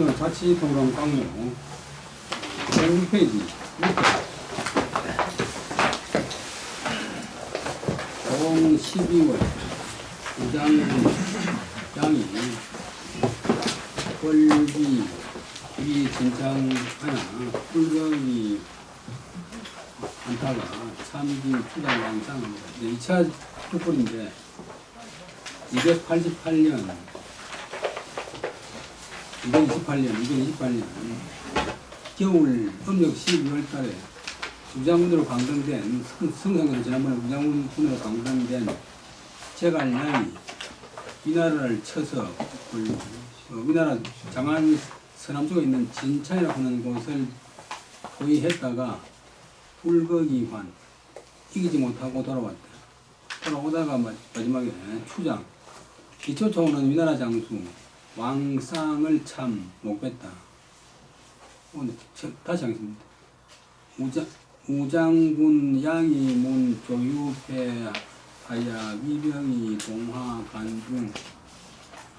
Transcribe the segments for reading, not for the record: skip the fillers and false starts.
오늘 자치통감 강무 106페이지 밑에 동 12월 부장군 양이 뻘비 이 진창하나 꿀거기 안타가 참진 추장 왕상입니다. 2차 촛불인데 228년 2028년 겨울 음력 12월 달에 무장군으로 강등된 성상에서 지난번에 무장군으로 강등된 제갈량이 위나라를 쳐서 위나라 장안 서남 쪽에 있는 진창이라고 하는 곳을 포위했다가 불거기환 이기지 못하고 돌아왔다. 돌아오다가 마지막에 추장 기초총은 위나라 장수 왕상을 참 못뺐다. 오늘 다시 하겠습니다. 우장군 양이 문 조유패 하야 위병이 동화 간중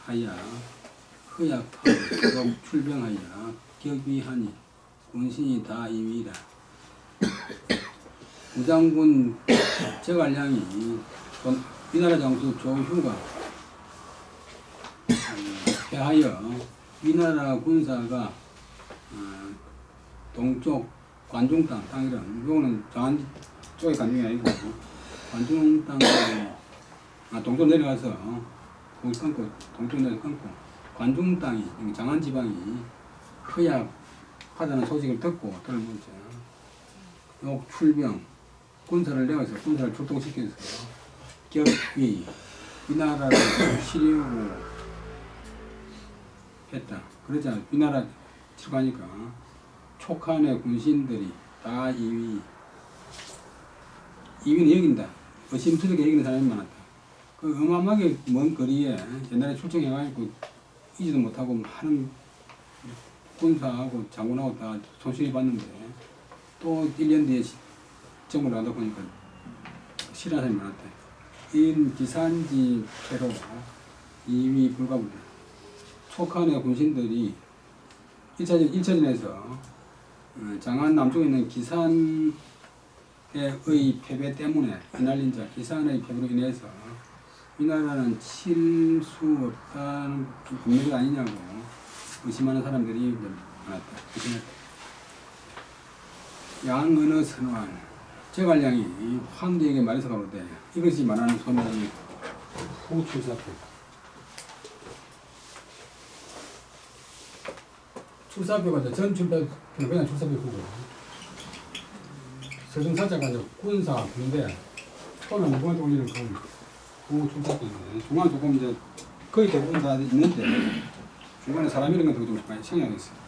하야 허약하고 출병하야 격비하니 군신이 다 임이라. 우장군 제갈량이 위나라 장수 조휴가 패하여 위나라 군사가 동쪽 관중 땅이란 이거는 장안 쪽의 관중이 아니고 관중 땅에 동쪽 내려가서 거기 끊고 동쪽 내려 끊고 관중 땅이 장안 지방이 허약하다는 소식을 듣고 들어보죠. 요 출병 군사를 내어서 군사를 출동시켜서 격위 위나라를 치려고 했다. 그러자 위나라 치가니까 촉한의 군신들이 다 이위는 여긴다. 의심스럽게 여기는 사람이 많았다. 그 어마어마하게 먼 거리에 옛날에 출정해가지고 이지도 못하고 많은 군사하고 장군하고 다 손실이 받는데 또 1년 뒤에 정을 하다 보니까 싫어하는 사람이 많았다. 인 기산지 패로 이위 불가분다. 촉한의 군신들이 1차전에서 장안 남쪽에 있는 기산의 패배 때문에 휘날린 자 기산의 패배로 인해서 위나라는 칠 수 없다는 분명이 아니냐고 의심하는 사람들이 많았다. 양언의 선환 제갈량이 황제에게 말해서 가로되 이것이 말하는 소명이 후출사표 출사표가 전 출사표 그냥 출사표고 서정사자가 군사 군대 또는 무관 올리는 그 출사표인데 중간 조금 이제 거의 대부분 다 있는데 중간에 사람 이런 것도 좀 많이 신경이 있어요.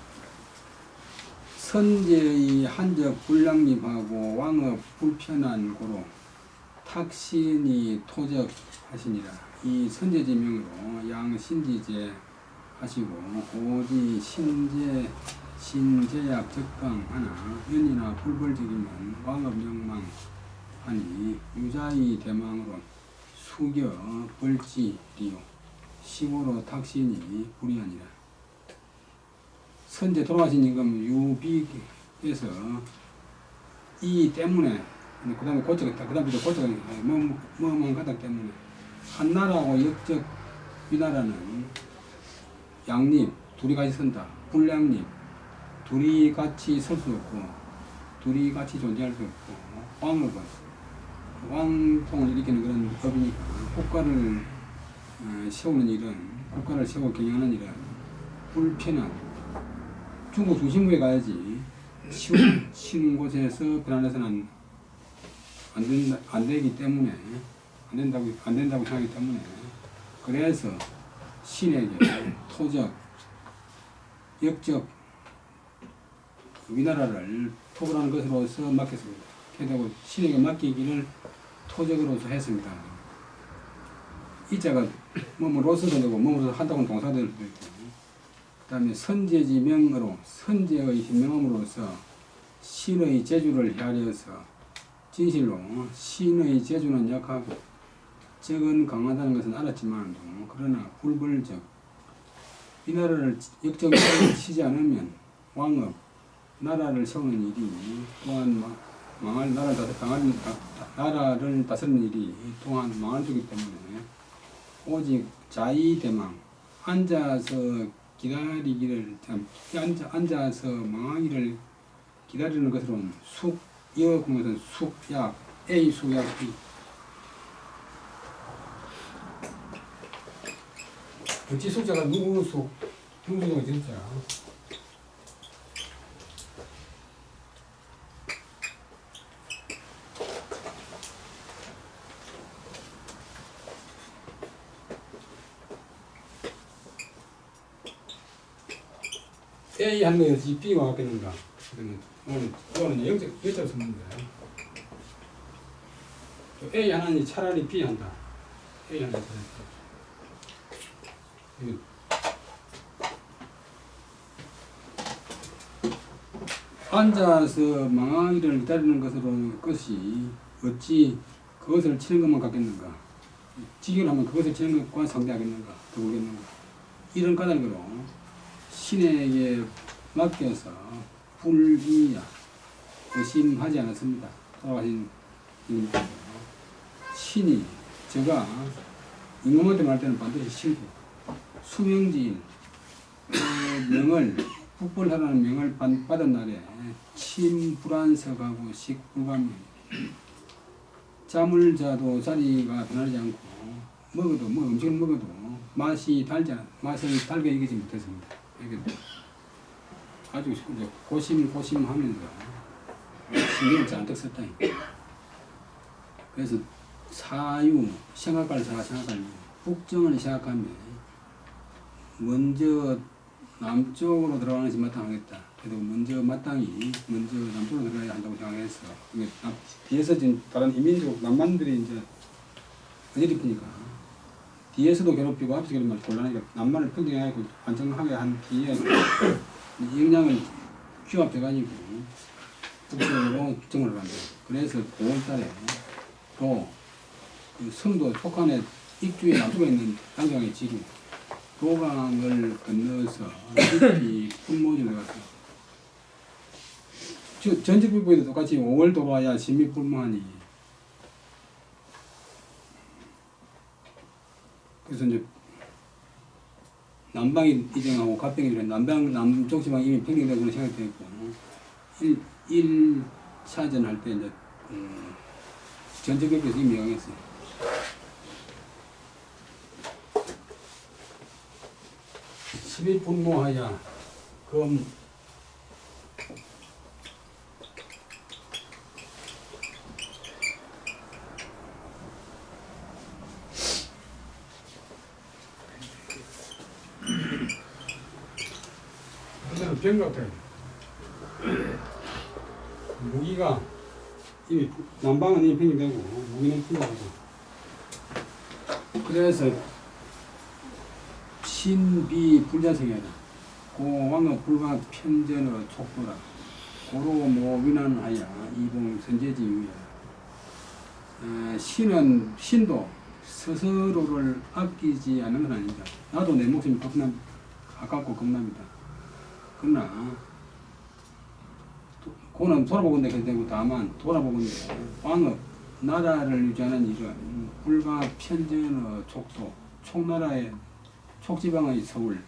선제의 한적 불량립하고 왕의 불편한 고로 탁신이 토적하시니라. 이 선제지명으로 양신지제 하시고 오지 신제약 적강하나 연이나 불벌적이면 왕업 명망하니 유자의 대망으로 수겨 벌지리요 시고로 탁신이 불이하니라. 선제 돌아가신 임금 유비께서 이 때문에 그 다음에 고쳐겠다. 그 다음에 고쳐가 뭐만 가다 때문에 한나라하고 역적 위나라는 양립 둘이 같이 선다. 불량립 둘이 같이 설 수 없고 둘이 같이 존재할 수 없고 왕업은 왕통을 일으키는 그런 법이니까 국가를 세우는 일은 국가를 세우고 경영하는 일은 불편한 중국 중심부에 가야지 쉬운 곳에서 편안해서는 안 되기 때문에 안 된다고 생각하기 때문에 그래서 신에게 토적 역적 위나라를 토벌하는 것으로서 맡겼습니다. 그리고 신에게 맡기기를 토적으로서 했습니다. 이자가 몸으로서도 되고 몸으로서 한다고는 동사도 되고 그 다음에 선제지명으로 선제의 명함으로써 신의 재주를 헤아려서 진실로 신의 재주는 약하고 적은 강하다는 것은 알았지만 그러나 불벌적 이 나라를 역적으로 치지 않으면 왕업 나라를 세우는 일이 또한 망할 나라를 다스리는 일이 또한 망할 수기 때문에 오직 자의대망 앉아서 기다리기를 앉아서 망하기를 기다리는 것으로는 이어 공에서는 숙약 A 숙약 B 어찌 숙자가 누구 숙 누구가 진짜 A 하는 거였지 B가 같겠는가? 그러면 오늘 영적 선문인데 A 하나니 차라리 B 한다. A 한다. 앉아서 망하기를 기다리는 것이 어찌 그것을 치는 것만 같겠는가? 직결하면 그것을 치는 것과 상대하겠는가? 더 보겠는가? 이런 까닭으로 신에게 맡겨서 불이야 의심하지 않았습니다. 돌아가신 신이 제가 임금한테 말할 때는 반드시 신고 수명지인 명을 국벌하라는 명을 받은 날에 침불안석하고 식불감이 잠을 자도 자리가 변하지 않고 먹어도 음식을 먹어도 맛을 달게 여기지 못했습니다. 아주 이제 고심하면서 신경을 잔뜩 썼다. 그래서 사유 생각할 북정을 생각하면 먼저 남쪽으로 들어가는 것이 마땅하겠다. 그래도 먼저 남쪽으로 들어가야 한다고 생각해서 뒤에서 지금 다른 이민족 남만들이 이제 어지럽히니까 뒤에서도 괴롭히고 앞에서 괴롭히면 곤란하니까 남만을 평정하고 안정하게 한 뒤에 영향을 규합해가지고 북쪽으로 정을 한다. 그래서 9월달에 또 그 성도 촉한의 입주에 남쪽에 있는 당장의 지리 도강을 건너서 깊이 풀모지를 가서 전직불보에도 똑같이 5월 돌아야 신미불모하니 그래서 이제 남방이 이정하고 갑병이 남쪽 지방이 이미 평정되고 생각되었고 1차전 할 때 이제 전적격에서 이미 명했어요. 십이분모하야 검 그때는 병 같아요. 무기가 이미 남방은 이미 평정되고 무기는 풀려가고 그래서 신비 불자성이다. 고왕의 불가 편전의 촉도라. 고로 모위난하야 이봉 선제지 위야. 신도 스스로를 아끼지 않는 건 아닙니다. 나도 내 목숨이 아깝고 겁납니다. 그러나 고는 돌아보건대 되고 다만 돌아보건대 왕의 나라를 유지하는 일은 불가 편전의 촉도 총나라의 촉지방의 서울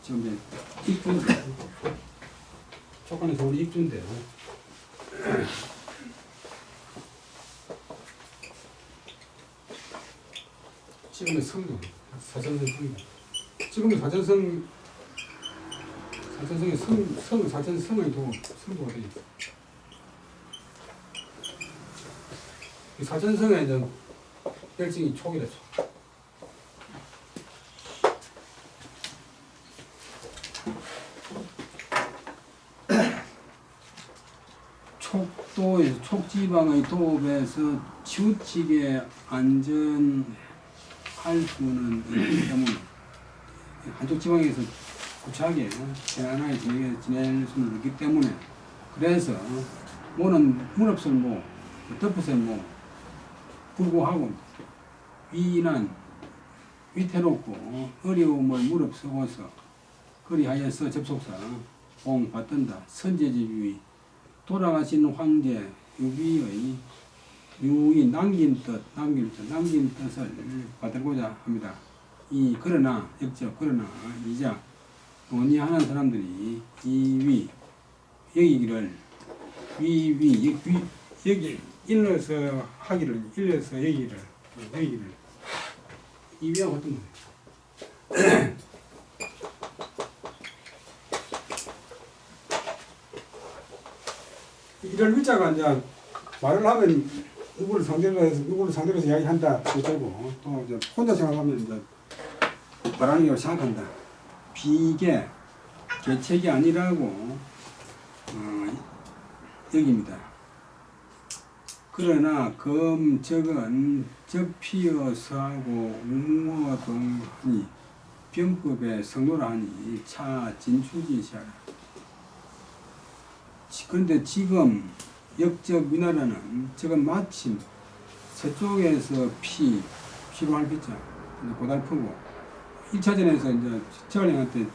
지금 이제 입주인데 촉간의 서울이 입주인데요. 지금의 성도 사천성 성도 지금의 사천성의 사천성의 성도가 되어 있어요. 이 사천성의 이제 별칭이 촉이라 촉. 촉지방의 도읍에서 치우치게 안전할 수는 없기 때문에 한쪽 지방에서 구차하게 편안하게 지낼 수는 없기 때문에 그래서 뭐는 문업설모, 덮어설모 불구하고 위태롭고 어려움을 무릅쓰고서 허리하여서 접속사 봉 받든다. 선제지 유의 돌아가신 황제 유비의 유의 남긴 뜻을 받들고자 합니다. 이 그러나 역적 그러나 이자 논의하는 사람들이 이위 여기기를 위위 여기 일러서 하기를 일러서 여기기를 이위하고 어떤 거예요? 이럴 위자가 이제 말을 하면 누구를 상대로 해서 이야기한다 그러고 또 이제 혼자 생각하면 이제 말하는 게 생각한다. 비계 계책이 아니라고 여깁니다. 그러나 검적은 적피어서하고 웅어동하니 병법에 성노라하니 차 진출지시하라. 그런데 지금 역적 위나라는 저건 마침 서쪽에서 피로 할 피자 고달프고 1차전에서 이제 제갈량한테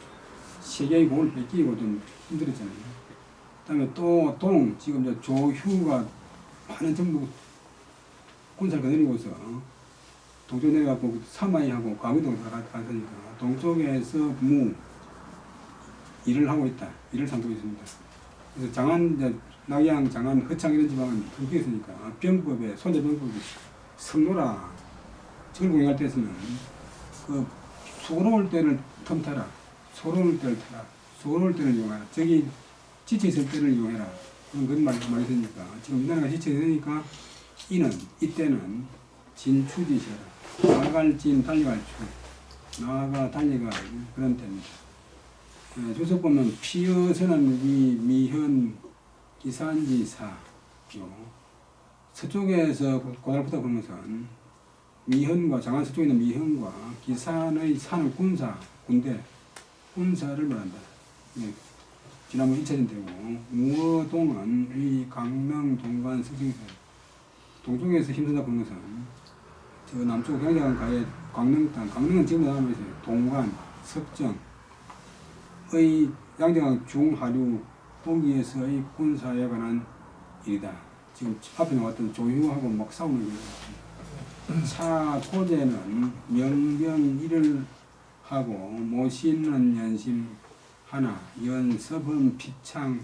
세계의 공을 뺏기고 좀 힘들었잖아요. 그 다음에 또 지금 이제 조휴가 많은 정부 군사를 거느리고서 동쪽 내려가고 사마이하고 광위동 갔으니까 동쪽에서 일을 하고 있다. 일을 상두고 있습니다. 그래서 장안, 낙양, 장안, 허창 이런 지방은 그렇게 있으니까 병법에, 손자병법에 성노라 저걸 공격할 때에서는 그 소로울 때를 틈타라. 소로울 때를 타라. 소로울 때를 이용하라. 저기 지쳐있을 때를 이용해라. 그런 말이 있으니까 지금 이 나라가 지쳐있으니까 이때는 진추지시하라. 나아갈 진, 달려갈 추. 나아가 달려갈 그런 때입니다. 주석 보면 피어서는 미현 기산지사 서쪽에서 고달프다 보는 것은 미현과 장안 서쪽에 있는 미현과 기산의 산을 군사를 말한다. 지난번 2차전 되고 무어동은 위 강릉 동관 서경사 동쪽에서 힘든다 보는 것은 저 남쪽 경자강 가에 강릉 땅 강릉은 지금 남아있어요. 동관 석정의 양정강 중하류 동기에서의 군사에 관한 일이다. 지금 앞에 나왔던 조유하고 막 싸우는 거예요. 차 고제는 명경 일을 하고 모시는 연심 하나 연섭은 피창하야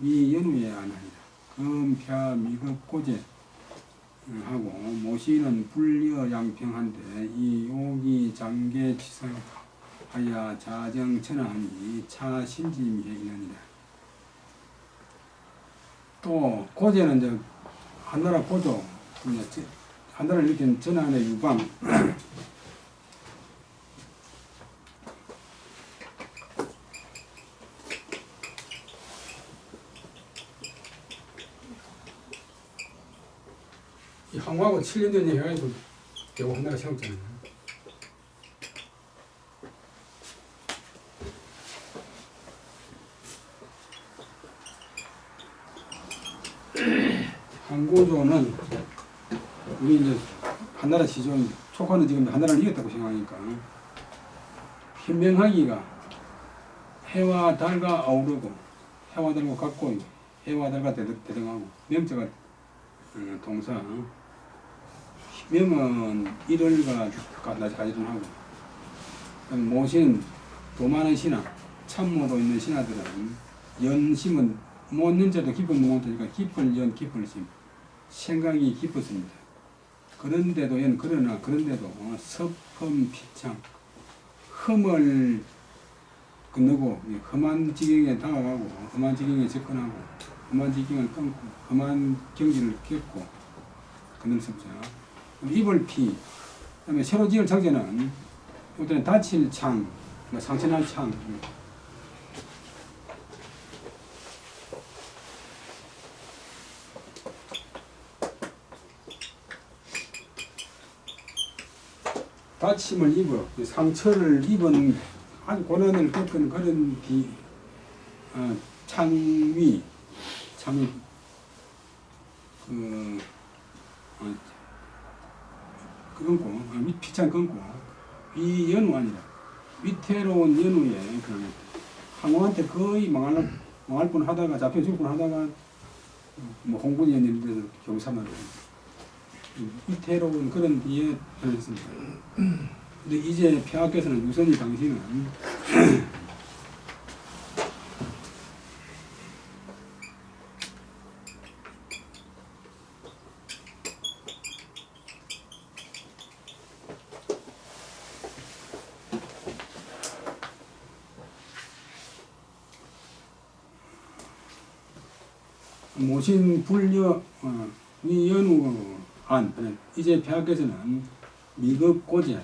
미연우에 안하니라. 금펴 미급 고제 하고 모시는 불려 양평한데 이 요기 장계 지성하야 자정천하니 차신지미에 있느니라. 또 고제는 이제 한나라 고조 한나라를 일으킨 전한의 유방 이 항구하고 7년 전에 해가지고 겨우 한나라 세웠잖아요. 항구조는 우리 이제 한나라 시종 초과는 지금 한나라를 이겼다고 생각하니까 현명하기가 해와 달과 아우르고 해와 달과 같고 해와 달과 대등하고 명자가 동사 명은 일월과 낮에 가지런하고 모시는 도많은 신하 참모도 있는 신하들은 연심은 못 연자도 깊은 못하니까 깊은 연 깊은 심 생각이 깊었습니다. 그런데도 서품 피창 흠을 건너고 험한 지경에 다가가고 험한 지경에 접근하고 험한 지경을 끊고 험한 경지를 겪고 건널 수 없죠. 입을 피 그다음에 새로 지을 장제는 이때는 다칠 창 상처날 창 다침을 입어 상처를 입은 아주 고난을 겪은 그런 창위 그 끊고 피창 끊고 비연우 아니라 위태로운 연후에 그 항우한테 거의 망할 뻔 하다가 잡혀 죽을 뻔 하다가 뭐 홍군이었는데 경사만 위태로운 그런 뒤에 변했습니다. 근데 이제 폐하께서는 유선이 당신은 모신 불려 위연우안 이제 폐하께서는 미급 고제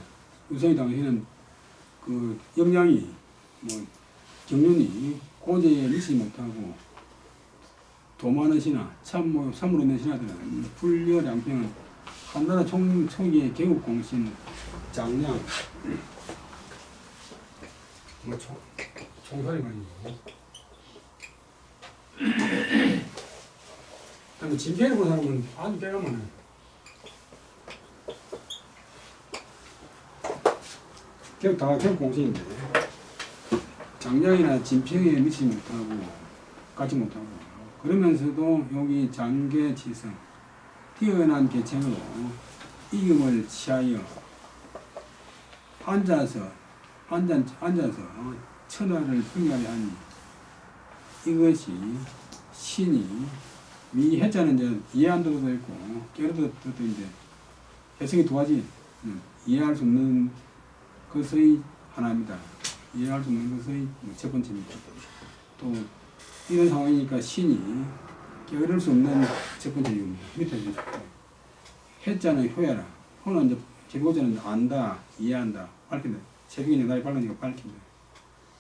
유선이 당시에는 그 역량이 뭐 경륜이 고제에 미치지 못하고 도마는 신하 참으로 있는 신하들은 불려 양평은 한나라 총기의 개국공신 장량 뭐 총살이 말이죠. 그다음에 진피해를 본 사람은 아주 깨가 많아요. 다 개국공신인데 장량이나 진평에 미치지 못하고 가지 못하고 그러면서도 여기 장계지성 뛰어난 계책으로 이금을 취하여 앉아서 천하를 평가하여 하니 이것이 신이 해자는 이제 이해한도도 있고 깨르도도 이제 해석이 두 가지 이해할 수 없는 것의 하나입니다. 이해할 수 없는 것의 첫 번째입니다. 또 이런 상황이니까 신이 깨어를 수 없는 첫 번째 이유입니다. 밑에 보시죠. 해자는 효야라. 호는 이제 제보자는 안다, 이해한다, 밝힌다. 새벽이 날이 밝으니까 밝힌다.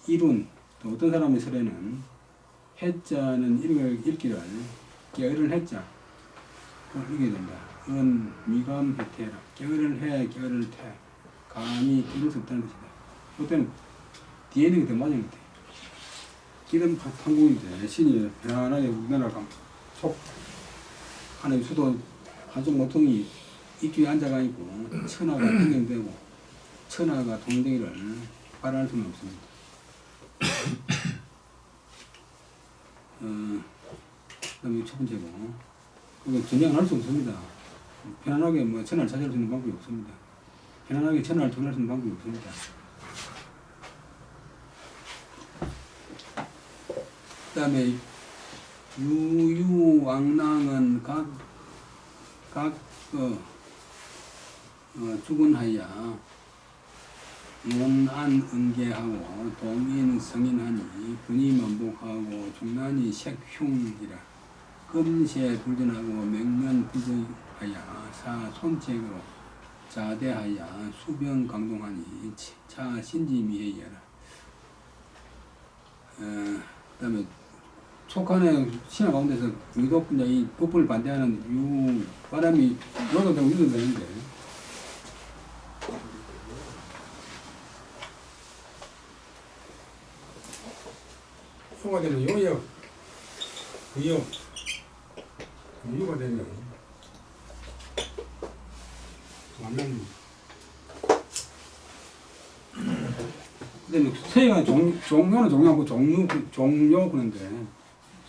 이룬 또 어떤 사람의 설에는 해자는 읽기를 깨어를 해자 읽게 된다. 은 미감 해태라. 깨어를 해, 깨어를 태. 감히 이룰 수 없다는 것이다. 그때는 뒤에 있는 게 더 맞은 것 같아. 기름 탄국인데 신이 편안하게 우리나라가 속 하나의 수도 한쪽 모퉁이 입주에 앉아가 있고 천하가 동경되고 천하가 동댕이를 바랄 수는 없습니다. 그다음에 첫 번째고 그게 전쟁을 할 수 없습니다. 편안하게 뭐 천하를 차지할 수 있는 방법이 없습니다. 편안하게 천하를 정할 수 있는 방법이 없습니다. 그 다음에 유유왕랑은 각 주군하여 논안응계하고 동인성인하니 분이만복하고 중난이 색흉이라 금세 불전하고 맹면불정하여 사손책으로 자대하여 수병강동하니 차 신지미해야라. 그 다음에 촉한의 신화 가운데서 유독 이 법을 반대하는 바람이 요도 되고 유도 되는데 요가 되는 요역 유가 되면 완전 근데 세가 종료는 종료하고 종료 그런데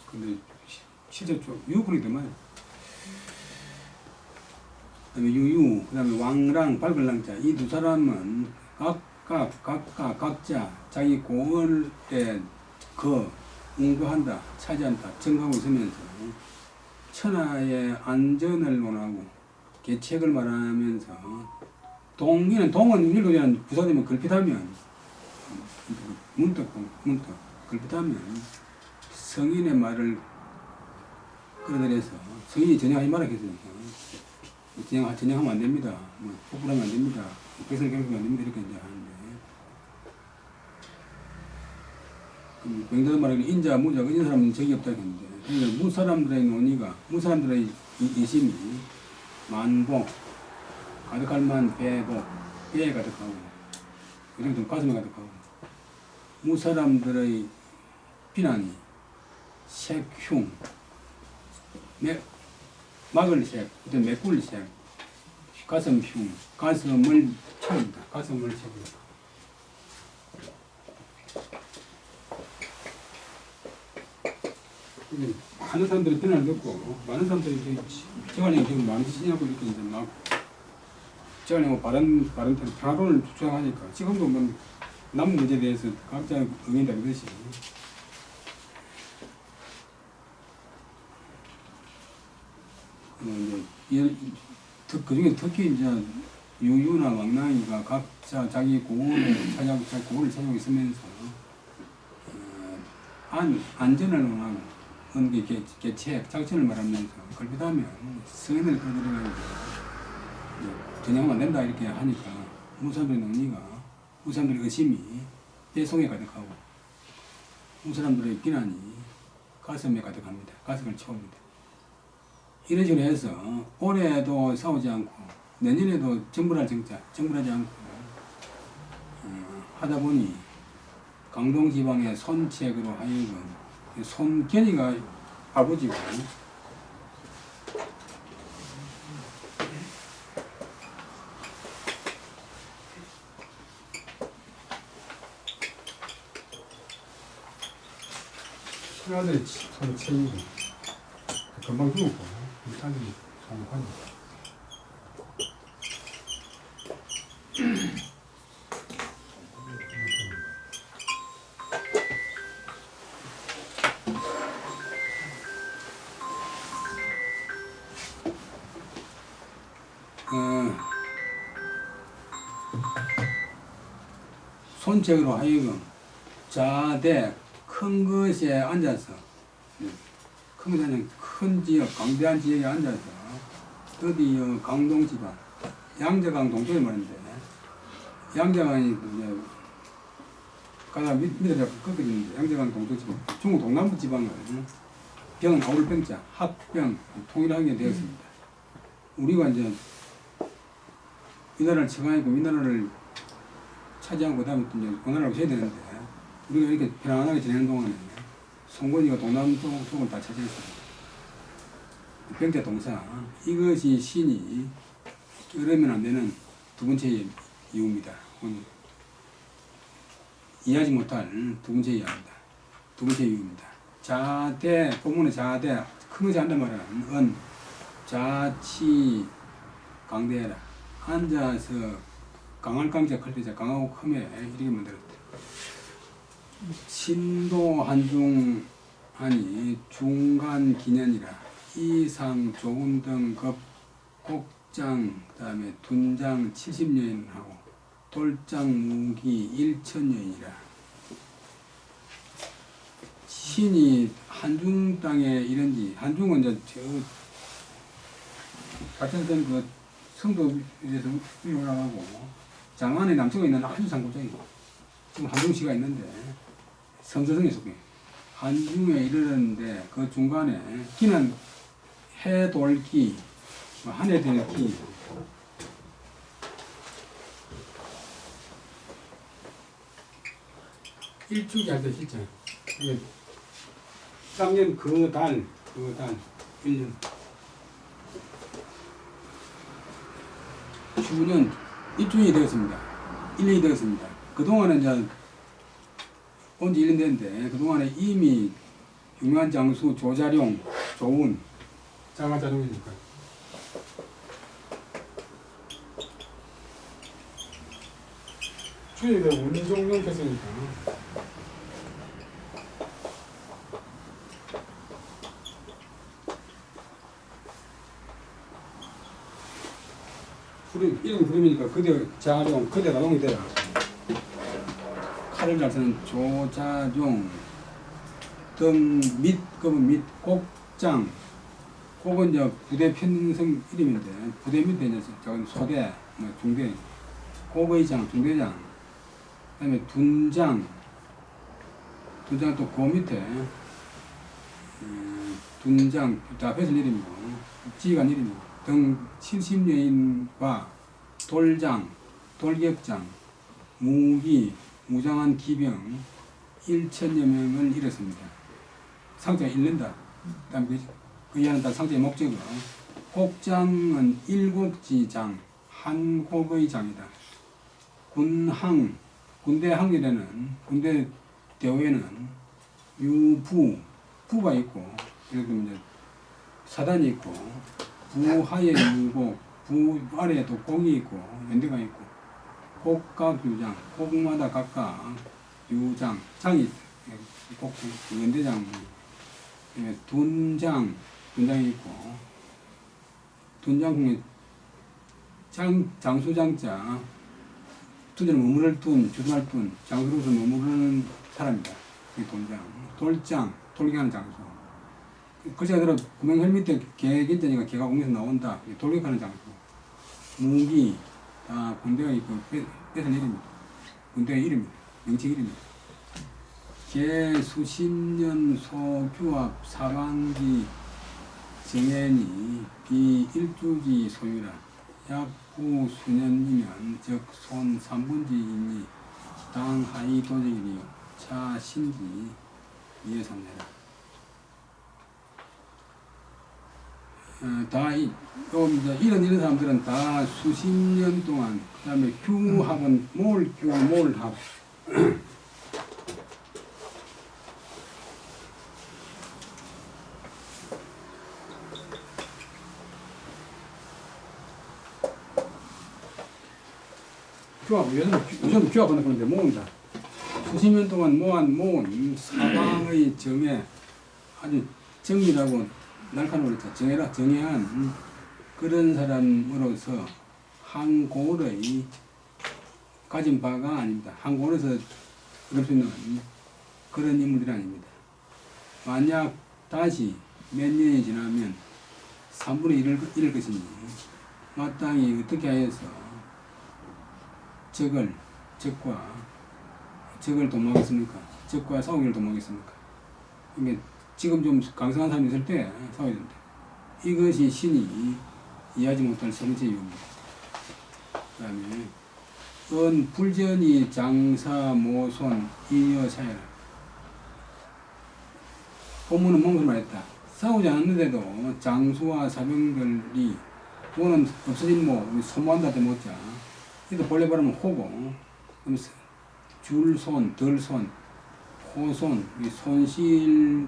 근데 실제 유분이 되면 그다음에 유유 그다음에 왕랑 발글랑자 이 두 사람은 각자 자기 고을에 응거한다 차지한다 정하고 있으면서 천하의 안전을 원하고 계책을 말하면서 동은 일도자는 부사되면 걸핏하면 문득 걸핏하면 성인의 말을 끌어들여서 성인이 전향하지 말았겠습니까? 전향하면 안 됩니다. 뭐 폭발하면 안 됩니다. 백성을 괴롭히면 안 됩니다. 이렇게 이제 하는데 병자도 말하기는 인자, 무자, 이런 사람은 적이 없다 했는데 그러니까 무사람들의 논의가 무사람들의 이심이 만복 가득할 만 배복 배에 가득하고 이런 가슴에 가득하고 무사람들의 비난이 색흉 막을 색 어떤 메꿀 색 가슴흉 가슴을 채웁니다. 가슴을 채웁니다. 이게 많은 사람들이 변화를 겪고 많은 사람들이 정한이 지금 많이 지지하고 이렇게 이제 막 정한이 뭐 바른 평화론을 주장하니까 지금도 뭐 남북 문제에 대해서 각자 의견이 다르듯이 그 중에 특히 이제 유유나 왕랑이가 각자 자기 고원을 찾아오고 있으면서 안전을 원하는 계책, 작전을 말하면서 걸핏하면 성인을 끌어들여가지고 전향하면 안 된다 이렇게 하니까 무사람들의 논리가 무사람들의 의심이 뱃속에 가득하고 무사람들의 비난이 가슴에 가득합니다. 가슴을 채웁니다. 이런 식으로 해서 올해도 싸우지 않고 내년에도 정벌하지 않고 하다 보니 강동지방의 손책으로 하여금 손견이가 아버지고 큰아들이 손책이고 금방 죽었고 딸이 송환이 손책으로 하여금 자대 큰 것에 앉아서 큰 것이 아니라 큰 지역, 강대한 지역에 앉아서 어디 강동지방 양재강 동쪽에 말인데 양재강이 이제 가다 밑에 꺾어지는데 양재강 동쪽 지방 중국 동남부 지방을 병은 아울병자 합병 통일하게 되었습니다. 우리가 이제 이 나라를 처방하고 이 나라를 차지하고 그다음에 또 이제 그 나라로 해야 되는데 우리가 이렇게 편안하게 지내는 동안에 송건이가 동남쪽을 다 차지했습니다. 병자 동사 이것이 신이 이러면 안 되는 두 번째 이유입니다. 이해하지 못할 두 번째 이유입니다. 두 번째 이유입니다. 자대 본문의 자대 큰 것이 한단 말은 은 자치 강대해라 앉아서 강할 강자 클 때자 강하고 크면 이렇게 만들었다. 신도 한중하니 중간 기년이라 이상 조운 등급 곡장 그다음에 둔장 70여인하고 돌장 무기 1000여인이라 신이 한중 땅에 이런지 한중은 이제 저 같은 그 성도에 대해서 위에 올라가고 장안에 남쪽에 있는 아주 산골짜기 지금 한중시가 있는데 성서성에 속해 한중에 이르는데 그 중간에 기는 해돌기 한해들기 일주기 할 때 진짜 이게 3년 그 달 1년 추년 입주인이 되었습니다. 1년이 되었습니다. 그동안은 이제 온지 1년 됐는데 그동안에 이미 유명한 장수 조자룡, 조운 자가자룡이니까 추위가 운종용 했으니까 이름 부르니까 그대 자룡, 그대 가룡이 되라. 칼을 잘 쓰는 조자룡, 등 밑 곡장, 곡은 이제 부대 편성 이름인데 부대 밑에 이제 작은 소대, 중대, 곡의장, 중대장, 그다음에 둔장 또 그 밑에 둔장 앞에서 이름이고 지휘관 이름이고 등 70여인과 돌장, 돌격장, 무장한 기병 1000여 명을 잃었습니다. 상자가 잃는다. 그다음에 그 이하는 다 상자의 목적은 곡장은 일곡지장, 한곡의 장이다. 군대 항일에는 군대 대회는 유부, 부가 있고, 예를 들면 이제 사단이 있고, 부하에 유곡, 부 아래에도 곡이 있고, 연대가 있고, 곡각 유장, 곡마다 각각 유장, 장이 있어요. 곡, 연대장, 둔장, 둔장이 있고, 둔장 중에 장수장자, 둔자는 머무를 둔, 주둔할 둔, 장수로서 머무르는 사람이다. 이 돈장, 돌장, 돌격하는 장수. 글자가 들어 구명혈 밑에 개긴자니까 개가 공에서 나온다. 돌격하는 장수. 무기, 다 군대가 있고 뺏은 이름입니다. 군대의 이름입니다. 명칭 이름입니다. 개 수십 년 소규합 사반기 정해니 비일주지 소유라. 약후 수년이면 즉 손 3분지이니 당 하이 도적이니요 차 신지 이에 삼내라. 다 이런 사람들은 다 수십 년 동안 그 다음에 규합은 몰규 몰합 규합, 요즘 규합하는 건데 모은다. 수십 년 동안 모은 사방의 정에 아주 정밀하고 날카로운 정해한 그런 사람으로서 한골의 가진 바가 아닙니다. 한골에서 얻을 수 있는 그런 인물들이 아닙니다. 만약 다시 몇 년이 지나면 3분의 1을 잃을 것이니 마땅히 어떻게 하여서 적을 도모하겠습니까? 적과 싸우기를 도모하겠습니까? 이게 지금 좀 강성한 사람이 있을 때 싸워야 된다. 이것이 신이 이해하지 못할 세 번째 이유입니다. 그 다음에 불전이 장사 모손 이여 사회라. 본문은 뭔가 말했다. 싸우지 않는데도 장수와 사병들이 그거는 없어진 소모한다 때 못자. 이도 본래 말하면 호고, 줄손, 덜손, 호손, 손실이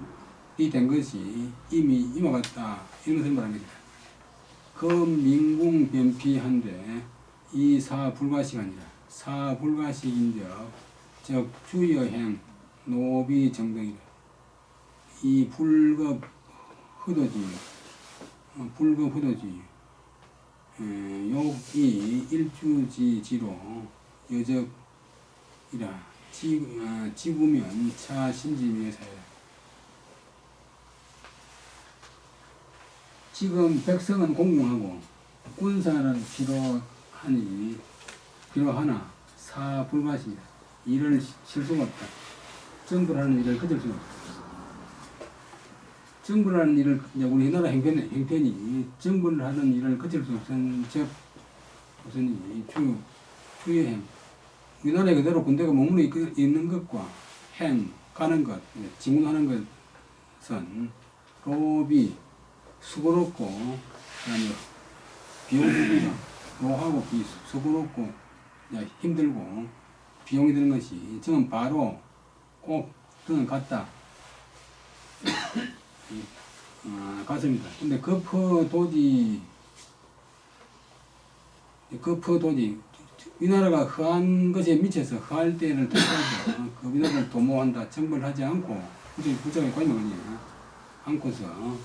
된 것이 이미 임하갔다. 이런 것을 말합니다. 민궁 변피한데 이 사불가식 아니라 사불가식인적 즉 주여행 노비 정등이라. 이 불급 흐도지 욕이 일주지지로 여적이라. 지구면 차 신지미의 사회라. 지금 백성은 공공하고 군사는 필요하나 사불가시이다. 일을 쉴 수가 없다. 정부라는 일을 그칠 수가 없다. 정부라는 일을 우리 나라 형편이 정부를 하는 일을 그칠 수 없은 무슨 주여행. 우리나라에 그대로 군대가 머물러 있는 것과 가는 것, 진군하는 것은 로비 수고롭고 그다음에 비용이 로하고 수고롭고 힘들고 비용이 드는 것이 지금 바로 꼭 저는 같다. 같습니다. 근데 거포도지 위나라가 허한 것에 미쳐서 허할 때를 택하고 그 위나라를 도모한다, 정벌하지 않고 부정에 관여하지 않고서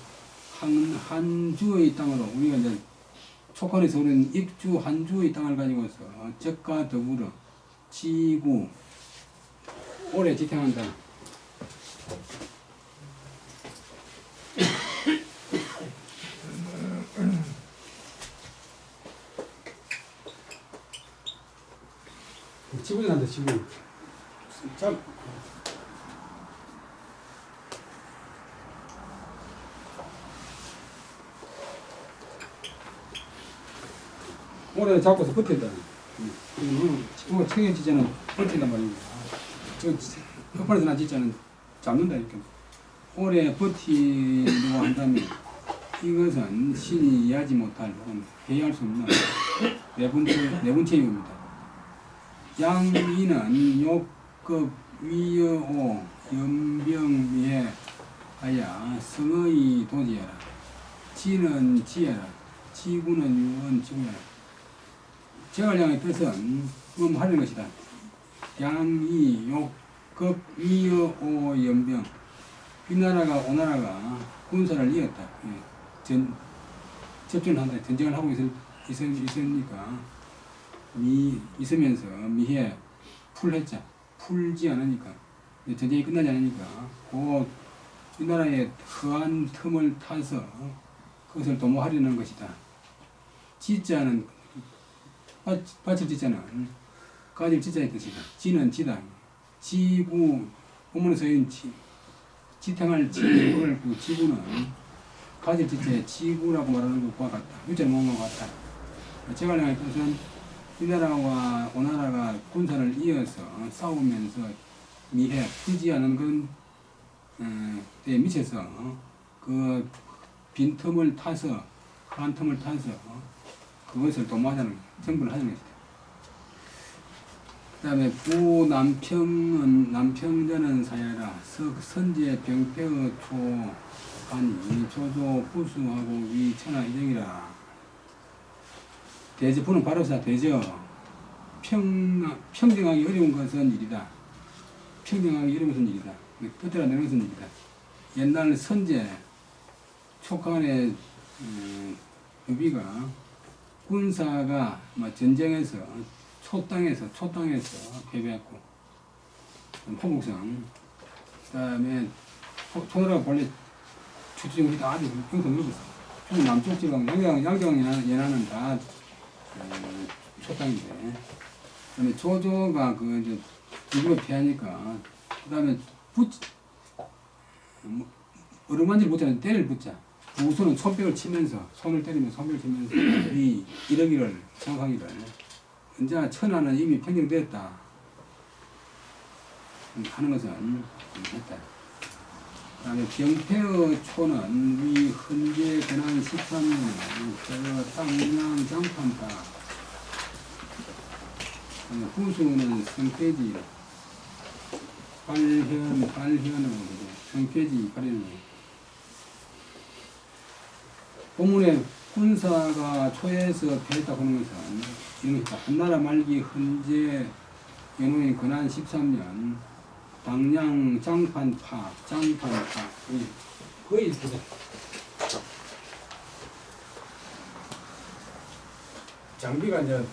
한주의 땅으로 우리가 이제 촉한에서 우리는 입주 한주의 땅을 가지고서 적과 더불어 지구 오래 지탱한다. 지구에 산다. 지구. 오래 잡고서 버틴다. 지구가 청해지자는 버틴단 말입니다. 흙판에서 난 지자는 잡는다 이렇게. 오래 버티려고 한다면 이것은 신이 이해하지 못할 혹은 회의할 수 없는 네 번째 이유입니다. 양이는 욕급 위여오 연병미해 하야 성의 도지하라. 지는 지혜라. 지구는 유언 지구라. 제갈량의 뜻은 하는 것이다. 양이 욕급 미여 오 연병. 위나라가 오나라가 군사를 이었다. 접전한다. 전쟁을 하고 있으니까 있으면서 미해 풀했자. 풀지 않으니까 전쟁이 끝나지 않으니까 그 위나라의 허한 틈을 타서 그것을 도모하려는 것이다. 지자는 받칠 지자는 가질 지자의 뜻이다. 지는 지다. 지구 본문에 써있는 지탱할 지구를 그 지구는 가질 지자의 지구라고 말하는 것과 같다. 유자는 뭐와 같다. 제갈량의 뜻은 위나라와 오나라가 군사를 이어서 싸우면서 미해 풀지 않은 건 때에 미쳐서 그 빈틈을 타서 한 틈을 타서 그것을 도모하자는 정부를 하는 것이다. 그 다음에 부남평은 남평전은 사야라. 선제 병폐의 초하니 초조 부수하고 위천하 이정이라. 대저 부는 바로사 대저 평정하기 어려운 것은 일이다. 평정하기 어려운 것은 일이다. 터뜨려 내는 것은 일이다. 옛날 선제 촉간의 유비가 군사가 전쟁에서 초땅에서 패배했고 포국성 그 다음에 초나라가 본래 주주정이 다 아주 형성 넓었어. 남쪽 지방 양정 연안은 다 초땅인데 그다음에 조조가 그 이제 유비가 패하니까 그 다음에 어루만지를 붙자는 때를 붙자. 우선은 손뼉을 치면서 손을 때리면서 손뼉을 치면서 이 이러기를 생각하기를 이제 천하는 이미 평정되었다 하는 것은 했다. 그 다음에 병폐의 초는 위 헌재 근한 13년 땅량 장판파. 후수는 성패지 발현으로 성패지 가리는 거. 본문에 군사가 초에서 패했다고 하는 것은 이런 것이다. 한나라 말기 헌재 연호인 근한 13년 당량 장판파 거의 보자. 장비가 이제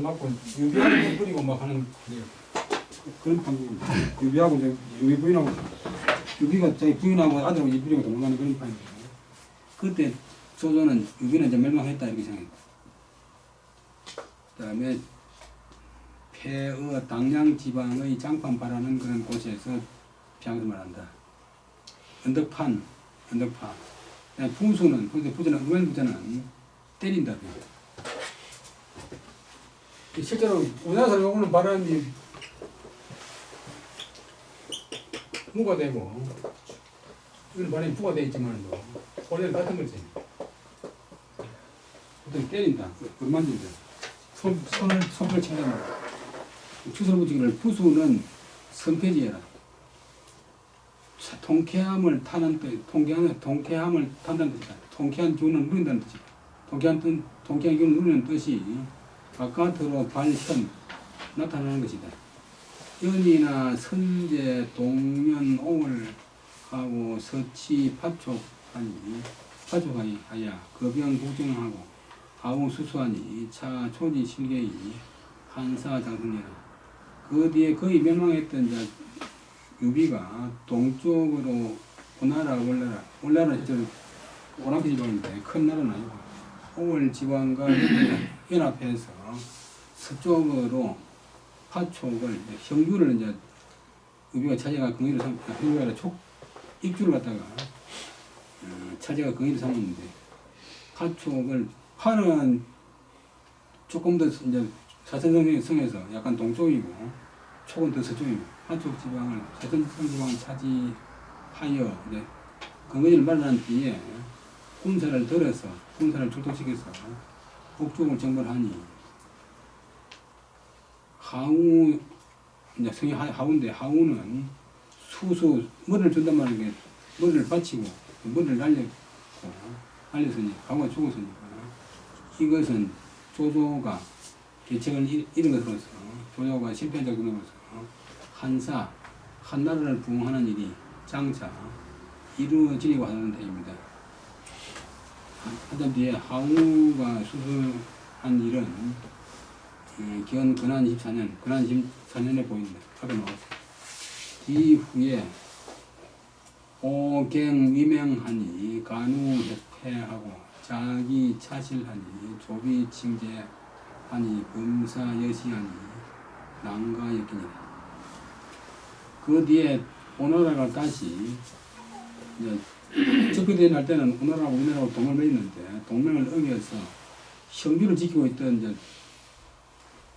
맞고 유비하고 뿌리고 막 하는 그런 방법입니다. 유비하고 이제 유비 부인하고 유비가 자기 부인하고 아들하고 이쁘리고 도망가는 그런 판이에요. 그때 조조는 유비는 이제 멸망했다 이렇게 생각해요. 그 다음에 폐의 당량 지방의 장판파라는 그런 곳에서 비양을 말한다. 언덕파. 부수는 부자는 때린다. 실제로 우리나라 사람이 오는 바람이 무가 되고 이건 바람이 부가 되어 있지만도 원래는 같은 거지. 보통 때린다. 얼마인지 손을 친다. 추설 붙이기를 부수는 선패지해라. 통쾌함을 타는 뜻, 통쾌함을 탄다는 뜻이다. 통쾌한 기운을 누린다는 뜻이다. 통쾌한 기운을 누리는 뜻이 바깥으로 발현, 나타나는 것이다. 연이나 선제, 동면, 옹을 하고 서치, 파촉하니 하야 거병 국정하고 하우 수수하니 차 초지 실계이 한사 장승이라. 그 뒤에 거의 멸망했던 자 유비가 동쪽으로 원나라 시절 오랑캐 지방인데 큰 나라는 아니고 오월 지방과 연합해서 서쪽으로 파촉을 형주를 이제 유비가 차지가 긍의를 형주가 아니라 입주를 갖다가 차지가 긍의를 삼았는데 파촉을 파는 조금 더 이제 사천성에서 약간 동쪽이고 촉은 더 서쪽이고 파촉 지방을 사천성 지방을 차지하여 이제 긍의를 말한 뒤에 군사를 출동시켜서 북쪽을 정벌하니 하우 이제 성이 하우인데 하우는 수수 머리를 준단 말이야. 머리를 바치고 머리를 날렸으니 하우가 죽었으니까 이것은 조조가 계책을 잃은 것으로서 조조가 실패한 적으로서 한사 한나라를 부흥하는 일이 장차 이루어지려고 하는 데입니다. 하던 뒤에 하우가 수술한 일은 기원 근한 24년, 근한 24년에 보입니다. 앞에 나왔어요. 이후에 오갱 위명하니 간우협회하고 자기 차실하니 조비 칭제하니 검사 여시하니 난가였기니라. 그 뒤에 오나라가 다시 접교대회 날 때는 오나라하고 우리나라하고 동맹을 맺었는데 동맹을 어겨서 형주를 지키고 있던 이제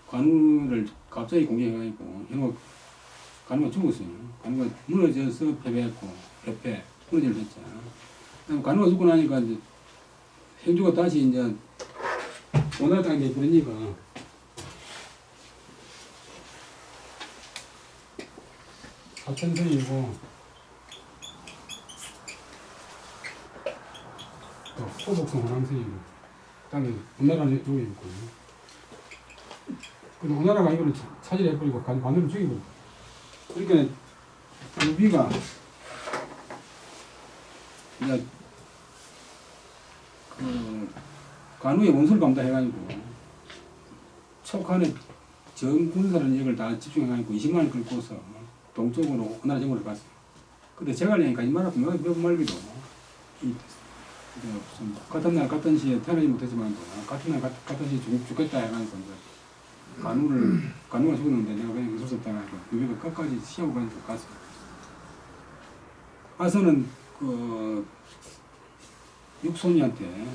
관우를 갑자기 공격해가지고 관우가 죽었어요. 관우가 무너져서 패배했고 협회 무너지를 했죠. 그다음 관우가 죽고 나니까 이제 형주가 다시 이제 오나라 땅에 그러니까 하천성이고 또 호복성 호남성이고 땅에 오나라는 여기 있고 근데 오나라가 이거를 차지해버리고 관우를 죽이고 그러니까 유비가 이제 그 관우의 원수를 감당해가지고 척한에 전군사라는 역을 다 집중해가지고 20만 원 끌고서 동쪽으로 오나라 정부를 갔어요. 근데 제갈량이니까 이 말 앞에 몇 말기도 무슨 같은 날 같은 시에 태어나지 못했지만 같은 날 같은 시에 죽겠다 해가지고 관우가 죽었는데 내가 그냥 있을 수 없다 해가지고 유비가 끝까지 시하고 가지고 갔어요. 가서는 그 육손이한테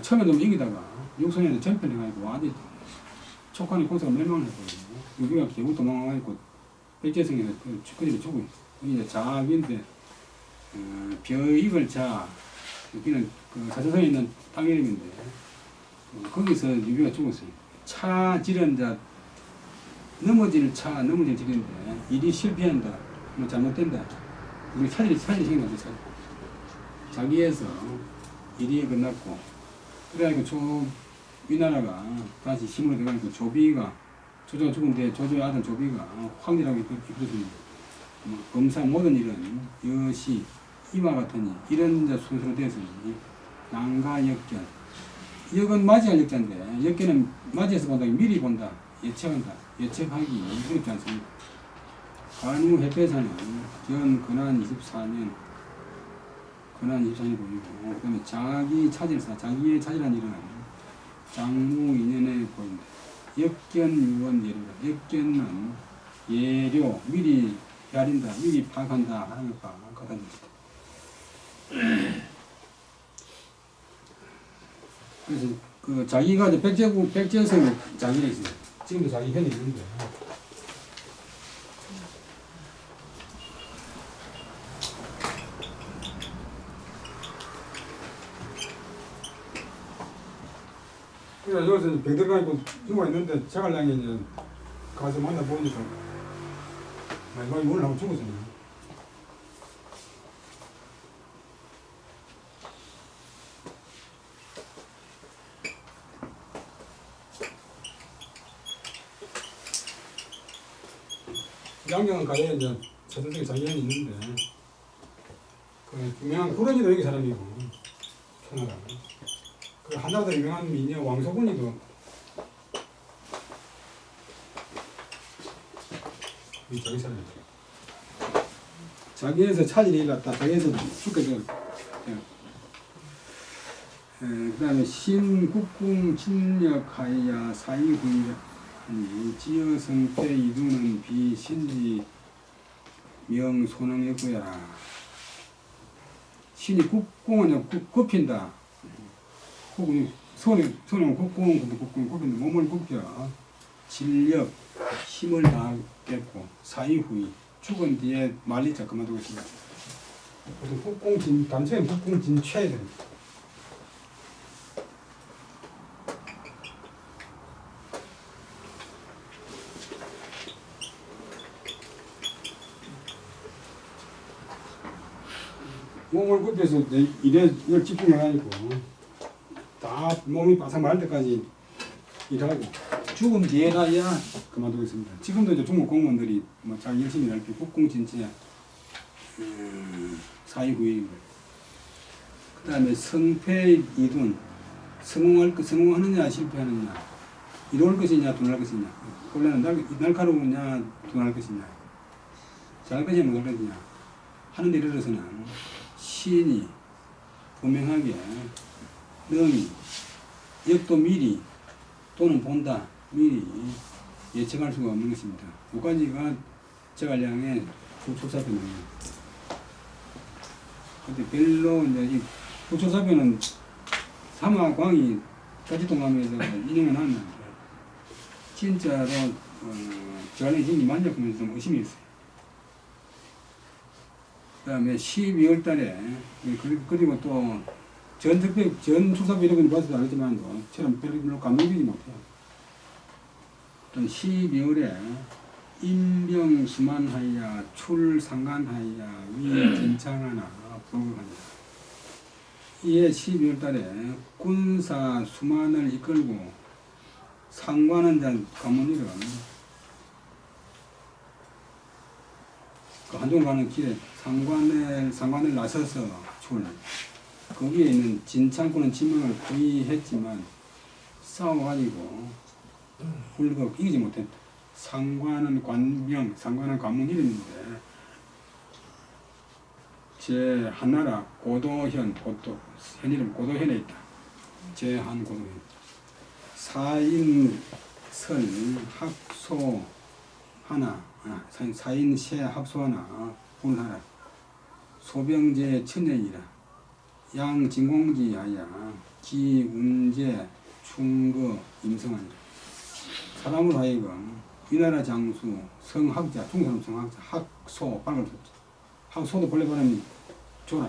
처음에 좀 이기다가 육손이한테 전편해가지고 완전히 촉한이 콘서가 멸망을 했거든요. 유비가 겨우 도망가가지고 백제성에서 그 축구들이 죽고 이제 자인데 벼익을 자 여기는 그 사천성에 있는 땅 이름인데 거기서 유비가 죽었어요. 차 지른자 넘어질 지른데 일이 실패한다 뭐 잘못된다 우리 차질이 생겼죠. 자기에서 일이 끝났고 그래가지고 위나라가 다시 힘으로 들어가니까 조비가 조조가 죽은 뒤에 조조의 아들 조비가 황제라고 이끌었습니다. 검사 모든 일은 여시 이와 같으니 이런 순서로 되었으니 난가 역견 역은 맞이할 역자인데 역견은 맞이해서 본다 미리 본다 예측한다 예측하기 어렵지 않습니다. 관우 해패사는 기원 근한 24년 보이고 그다음에 자기 차질사 자기의 차질한 일은 장무 2년에 보인다. 역견유원 예료다. 역견은 예료 미리 야린다 미리 파악한다 하는 것과 같습니다. 그래서 그 자기가 이제 백제성 자기에 있어요. 지금도 자기 현이 있는데. 그래서 여기서 병들가 있고 누가 있는데 제갈량이 이제 가서 만나보니까 마지막에 문을 하고 죽었어요. 양경은 가에 이제 사전적인 자기현이 있는데 그 유명한 후런이도 여기 사람이고 천하가 그 하나보다 유명한 미녀 왕소군이도 이 저기 사람이에요. 자기에서 차질이 일났다. 자기에서 죽게 되어. 그 다음에 신국궁 진력하야 사이훈이 지어성패 이두는 비신지 명소능였고야. 신이 국궁은 굽힌다. 손은 국궁 굽힌다. 몸을 굽혀 진력 힘을 다하겠고 사이후이 죽은 뒤에 말리자 그만두고 있습니다. 보통 국궁진 단체는 국궁진 최입니다. 몸을 굽혀서 일에 집중해가지고 다 몸이 바삭 마를 때까지 일하고 죽음 뒤에라야 그만두겠습니다. 지금도 이제 중국 공무원들이 뭐 잘 열심히 일할 때 국공진체 사회구입 그 다음에 성패 이둔 성공하느냐 실패하느냐 이로울 것이냐 둔할 것이냐 원래는 날카로우냐 둔할 것이냐 잘할 것이냐 못할 것이냐 하는 데 이르러서는 시인이 분명하게 능히 역도 미리 또는 본다 미리 예측할 수가 없는 것입니다. 5가지가 제갈량의 부초사변입니다. 근데 별로 이제 이 부초사변은 사마광이 가지동감에서 인용을 하는데 진짜로 제갈량이 힘이 만져보면서 좀 의심이 있어요. 그 다음에 12월 달에 그리고 또 전 출사부 이런 건 봐서도 알겠지만 저는 별로 감동적이지 못해요. 또 12월에 인병수만하야 출상간하야 위진창하나 불급하냐 이에 12월 달에 군사 수만을 이끌고 상관은 가문이런 그 한동 가는 길에 상관을 나서서 거기에 있는 진창군은 진명을 거의 했지만 싸워가지고 훌겁 이기지 못했다. 상관은 관명, 상관은 관문 이름인데 제 한나라 고도현, 현 이름 고도현에 있다. 제 한 고도현. 사인설 합소 하나, 사인세 합소 하나, 분하라. 소병제 천년이라. 양진공지하야 기운제 충거 임성하니라. 사람으로 하여금 위나라 장수 성학자 중사람 성학자 학소 빨간 소자 학소도 본래 발음이 좋아.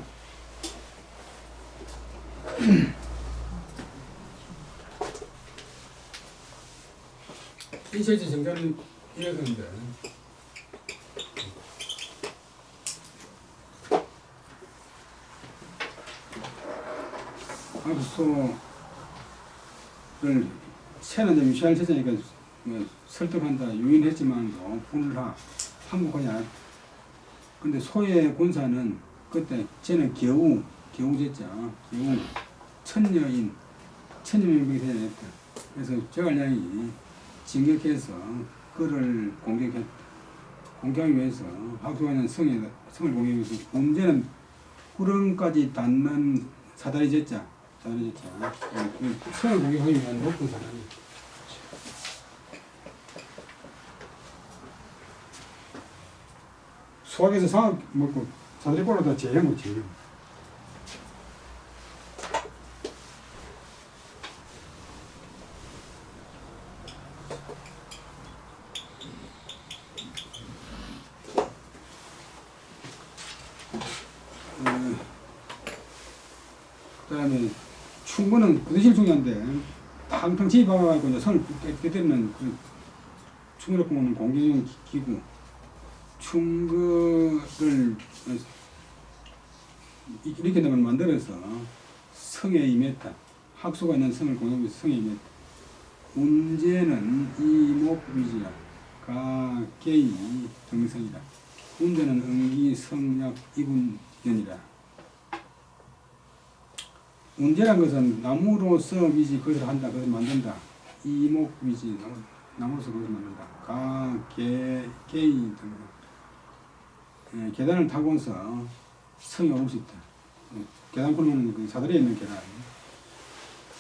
이 실제 정자는 이랬는데 학소를 새는 유시할 세자니까 설득한다 유인했지만도 불하 항복하냐. 근데 소의 군사는 그때 쟤는 겨우제자 겨우 천여명이 되어냈다. 그래서 제갈량이 진격해서 그를 공격하기 위해서 학소가 있는 성을 공격하기 위해서 문제는 구름까지 닿는 사다리 제자 성을 공격하기 위한 높은 사다리. 소학에서 상학 먹고 사다리 꼬라다 제형 못지. 그 다음에 충고는 부대실 중요한데 탕탕 진입하고 이제 선을 깨뜨리는 그 충고를 보는 공격용 기구 충거를 이렇게 되면 만들어서 성에 임했다. 학소가 있는 성을 공격해서 성에 임했다. 운제는 이목위지라 가계이 정성이라. 운제는 응기 성약 이분연이라. 운제란 것은 나무로서 위지 그것을 한다. 그것을 만든다. 이목위지 나무로서 그것을 만든다. 가계이 등 계단을 타고서 성에 오를 수 있다. 계단 보면 그 사다리에 있는 계단.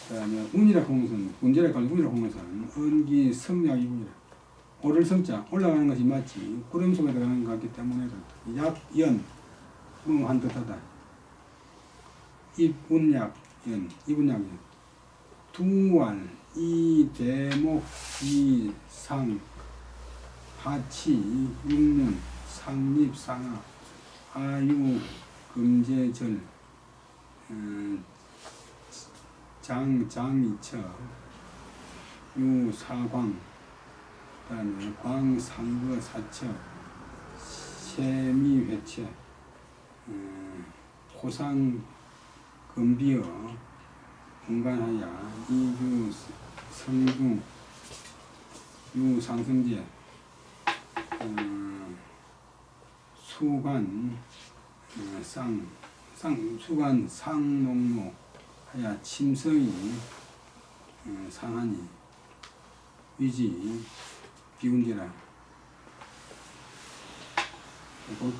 그 다음에 운이라고 하는 것은 운제라고 하는 운이라고 하는 것은 은기 성약 이분이라. 오를 성자 올라가는 것이 맞지 구름 속에 들어가는 것 같기 때문에 약연 한 뜻하다. 입운약 연 이분약연 두알 이대목 이상 하치 육년 상립 상하 아유 금제절 장이처 유사광 그다음에 광상거 사처 세미회체 토상 금비어 분간하야 이유 성중 유 상승제 수관 수관 상농로 하야 침서이 상하니 위지 비운제라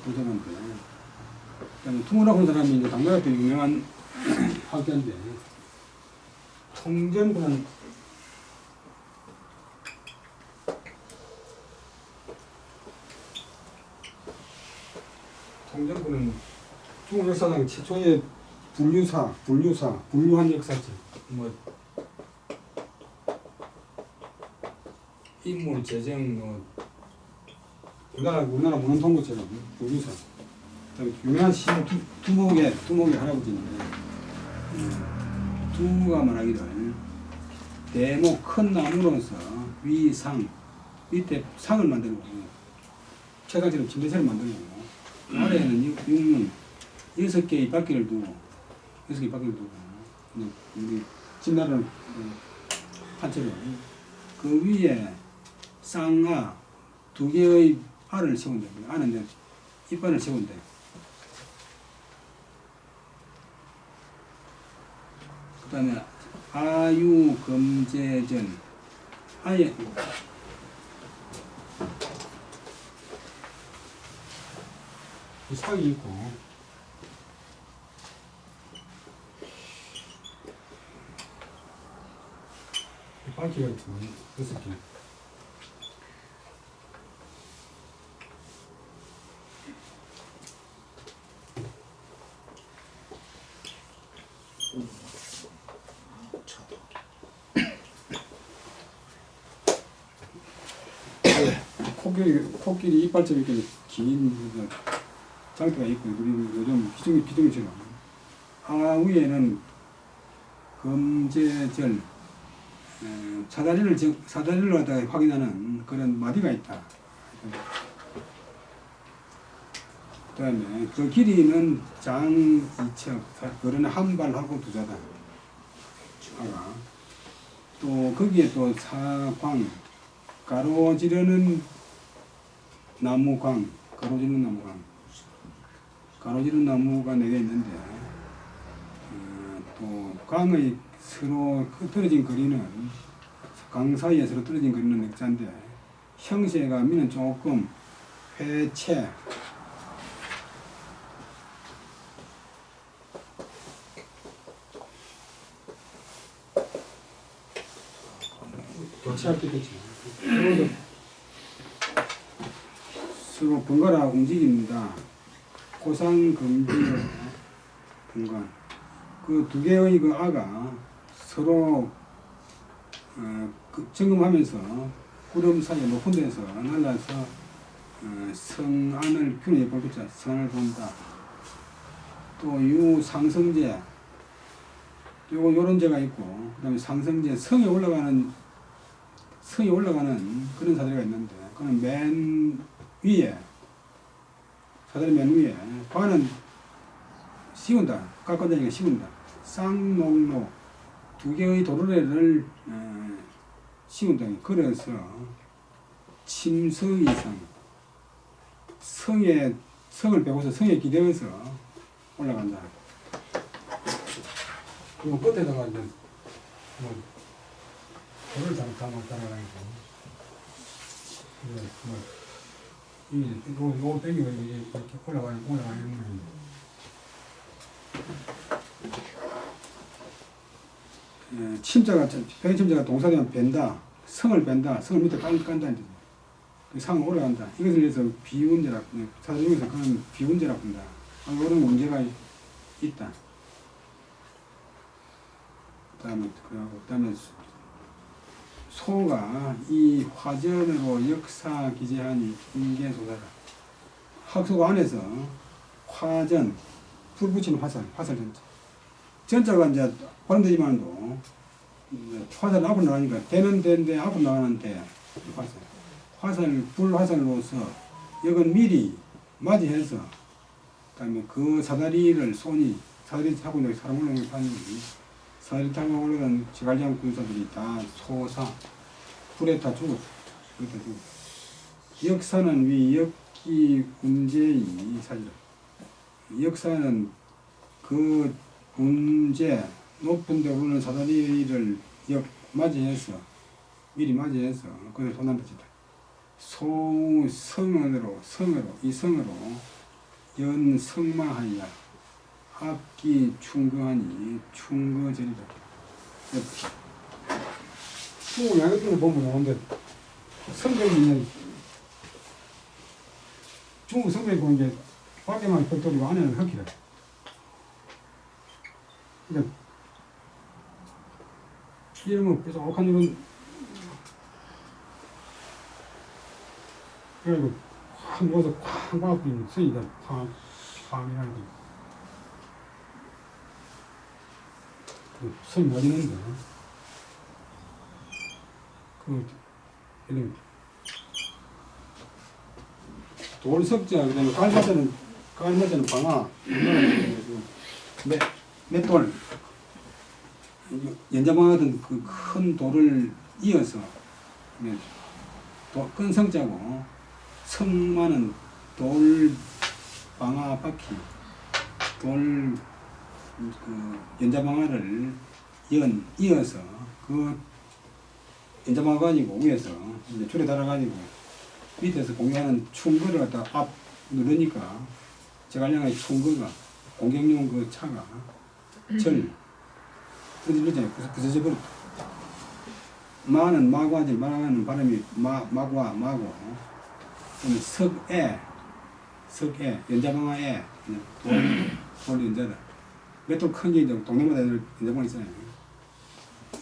보자는데 그다음에 투모라고 하는 사람이 이제 당나라 때 유명한 학자인데 통전부는 중국 역사상 최초의 분류한 역사지. 뭐 인물 재정 뭐 우리나라 문헌 통고처럼 분류사. 유명한 시 두목의 할아버지인데 두가 말하기를 대목 큰 나무로서 위상 밑에 상을 만들고 책상처럼 침대처럼 만들고 아래에는 육문 6개의 바퀴를 두고 우리 집나라는 판처럼 그 위에 쌍아 2개의 알을 세운다. 알은 이제 이빨을 세운다. 그 다음에 아유검제전 아예 상이 있고 바퀴가 있고 6개 코끼리 이빨처럼 이렇게 긴 장대가 있고 요즘 비둥이처럼 위에는 검제절 사다리를 갖다가 확인하는 그런 마디가 있다. 그 다음에 그 길이는 장 2척 그러나 한 발하고 2자다. 또 거기에 또 사광 가로지르는 나무가 4개 있는데 또 강의 서로 떨어진 거리는 강 사이에 서로 떨어진 거리는 액자인데 형세가 미는 조금 회체 교체할 때 됐지. 서로 번갈아 움직입니다. 고상금비어 분간 그 2개의 그 아가 서로 점검하면서 구름 사이 높은 데서 날라서 성안을 균에 볼자 성안을 본다. 또 유상성제 요런 제가 있고 그다음에 상성제 성에 올라가는 그런 사다리가 있는데 그는 맨 위에 사다리 맨 위에 관은 씌운다. 깎아다니까 씌운다. 쌍농로 2개의 도르래를 씌운다. 그래서 침서이상 성을 배고서 성에 기대어서 올라간다. 그리고 끝에다가 이제 뭐 돌을 달아가지고 이거 땡기고 이렇게 올라가는 모양인데 침자가 병침자가 동사되면 벤다. 성을 밑에 깐다. 그 상을 올라간다. 이것을 위해서 비운제라 사전에서 그런 비운제라 본다. 이런 문제가 있다. 그다음에 소가 이 화전으로 역사 기재하니 인계소사라. 학소 안에서 화전 불 붙이는 화살 전자가 이제 발음되지만도 화살 앞으로 나가니까 되는 데인데 앞으로 나가는데 불 화살로서 이건 미리 맞이해서 그다음에 그 사다리를 사다리 타고 이제 사람 올라오는 판이 사다리 타고 올라간 제갈량 군사들이 다 소사 불에 다 죽었어. 불에 다 죽었어. 역사는 위 역기 군제이 사실 역사는 그 군제 높은 데 오르는 사다리를 맞이해서 미리 맞이해서 그들 도난받쳤다. 성으로 이 성으로 연성마하여 합기 충거하니 충거절이다. 또 양육분을 보면 나오는데 성경이 있는 중국 성경이 보면 이제 밖에만 벽돌이고 안에는 흙이래. 그러니까 이름은 뾰족한 이런 그래가지고 확 누워서 콱 박고 있는 성이다. 팡이라는 거. 그 성이 멋있는데 그 이름 돌석자 그다음에 깔맞자는 방아 맷돌 연자방아든 그 큰 돌을 이어서 큰 성자고 성만은 돌 방아 바퀴 돌 그 연자방아를 이어서 그 연자방아가 아니고 위에서 이제 줄에 달아가지고 밑에서 공격하는 충거를 갖다 앞 누르니까 제갈량의 충거가 공격용 그 차가 절 흔들리잖아요. 부서져 버렸다. 마는 마구하지 마는 발음이 마구 석에 연자방아에 돌 연자다. 맷돌 큰 게 이제 동네마다 연자방아 있잖아요.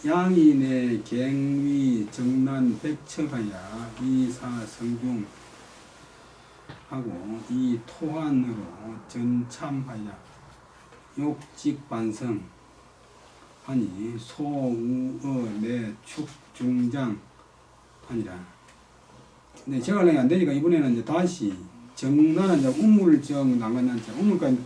양인의 갱위 정난 백척하야 이사 성중 하고 이 토한으로 전참하야 욕직 반성 하니 소우어 내축 중장 하니라. 근데 제갈량이 안 되니까 이번에는 이제 다시 정난은 이제 우물정 난간난자 우물까지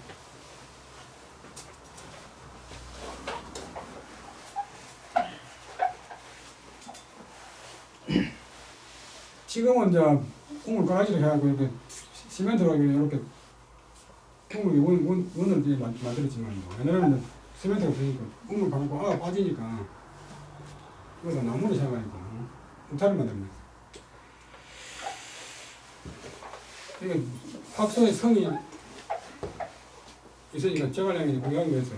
지금은 이제 우물 가라지를 해가지고 이렇게 시멘트로 이렇게 우물 원을 이제 만들었지만 옛날에는 시멘트가 없으니까 우물 가고 빠지니까 그래서 나무를 사가지고 울타리를 만듭니다. 이게 확소의 성이 있으니까 제갈량이 공격하기 위해서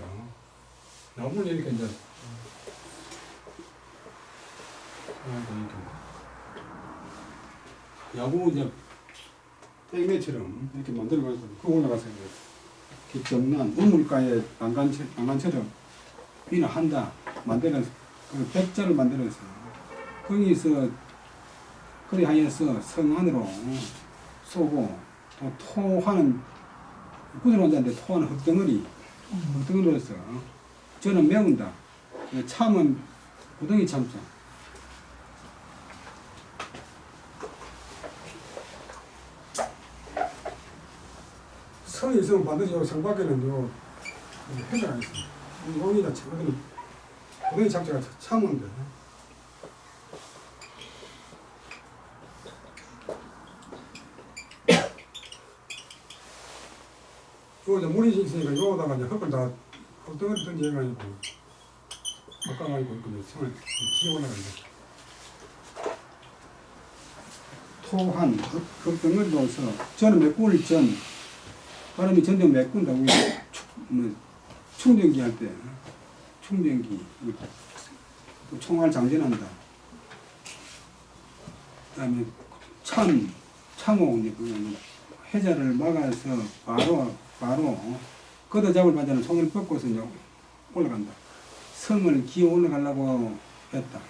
나무를 이렇게 이제 야구 이제 땡매처럼 이렇게 만들어가지고 그 올라가서 이렇게 정난 우물가에 난간처럼 비는 한다 만들어서 그 백자를 만들어서 거기서 그리 하여서 성 안으로 쏘고 또 토하는 구슬 혼자인데 토하는 흙덩어리로서 저는 메운다. 참은 구덩이 참자. 성이 있으면 반드시 성 밖에는 해자가 있습니다. 여기다 치거든요. 구덩이 참자가 참은데. 요 이제 물이 있으니까 요거다가 이제 흙덩어리 던져가지고 깎아가지고 그 성을 기어 올라간다. 토한 흙덩어리로서 저는 메꿀 전 사람이 전쟁 메꾼다고 충전기 할 때 충전기 또 총알 장전한다. 그다음에 참호 이제 그 해자를 막아서 바로 걷어잡을 바자는 손을 뻗고서 이제 올라간다. 성을 기어 올라가려고 했다.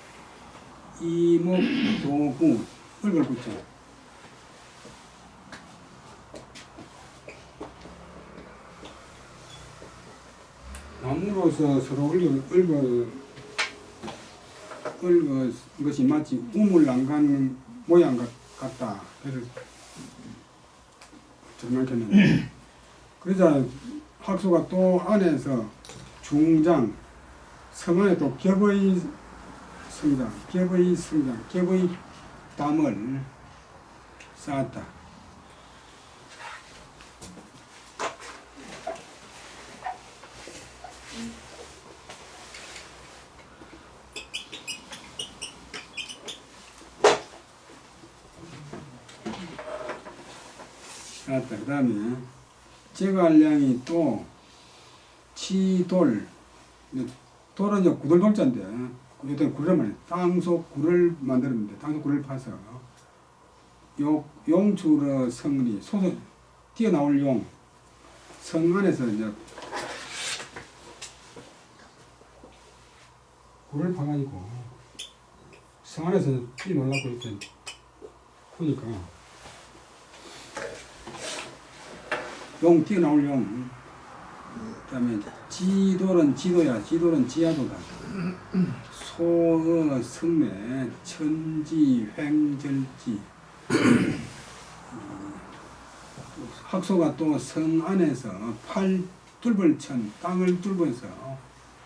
이목 도구 얼굴 붙여. 나무로서 서로 얽은 것이 마치 우물 난간 모양 같다. 그래서 정말 걔는 그러자 학소가 또 안에서 중장 성안에 또 겹의 성장, 겹의 성장, 겹의 담을 쌓았다. 쌓았다. 그 다음에 제갈량이 또 치돌, 돌은 이제 구들돌자인데 요때 굴을 말해 땅속 굴을 만드는데 땅속 굴을 파서 용주러 성리 소속 튀어나올 용 성 안에서 이제 굴을 파가지고 성 안에서 뛰어놀라고 이렇게 보니까 용 튀어나올 용. 그다음에 지돌은 지도야. 지돌은 지하도다. 소어 성내 천지 횡절지. 학소가 또 성 안에서 팔 뚫을 천 땅을 뚫어서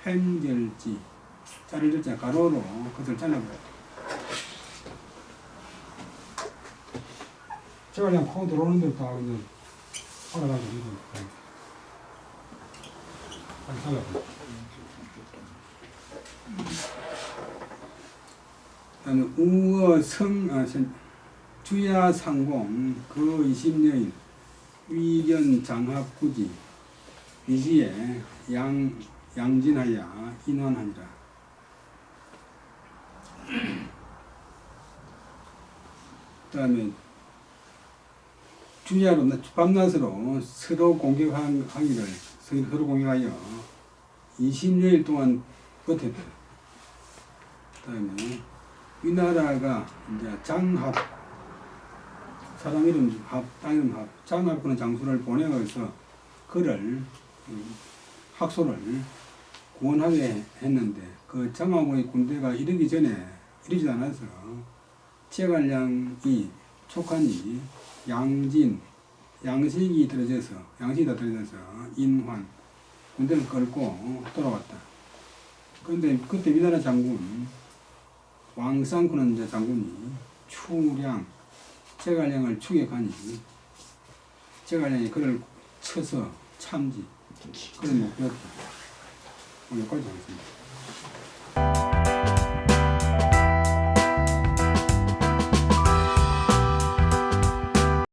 횡절지 자를 절자 가로로 그것을 잘라버려. 제가 그냥 코 들어오는 대로 다 그냥 올라가지고 빨리 잘라버려. 그다음에 우어성 주야상공 그 20여인 위견 장합구지 위지에 양진하야 인환하니라. 그다음에 주야로 밤낮으로 서로 공격하기를 서로 공격하여 20여일 동안 버텼다. 그다음에 위나라가 이제 장합 사람 이름 합, 땅 이름 합, 장합하는 장수를 보내서 그를 학소를 구원하게 했는데 그 장합의 군대가 이르지 않아서 제갈량이 촉하니 양식이 다 들어져서 인환 군대를 끌고 돌아왔다. 그런데 그때 위나라 장군 왕상쿠는 이제 장군이 추량 제갈량을 추격하니 제갈량이 그를 쳐서 참지. 그런 목표였다. 오늘 여기까지 하겠습니다.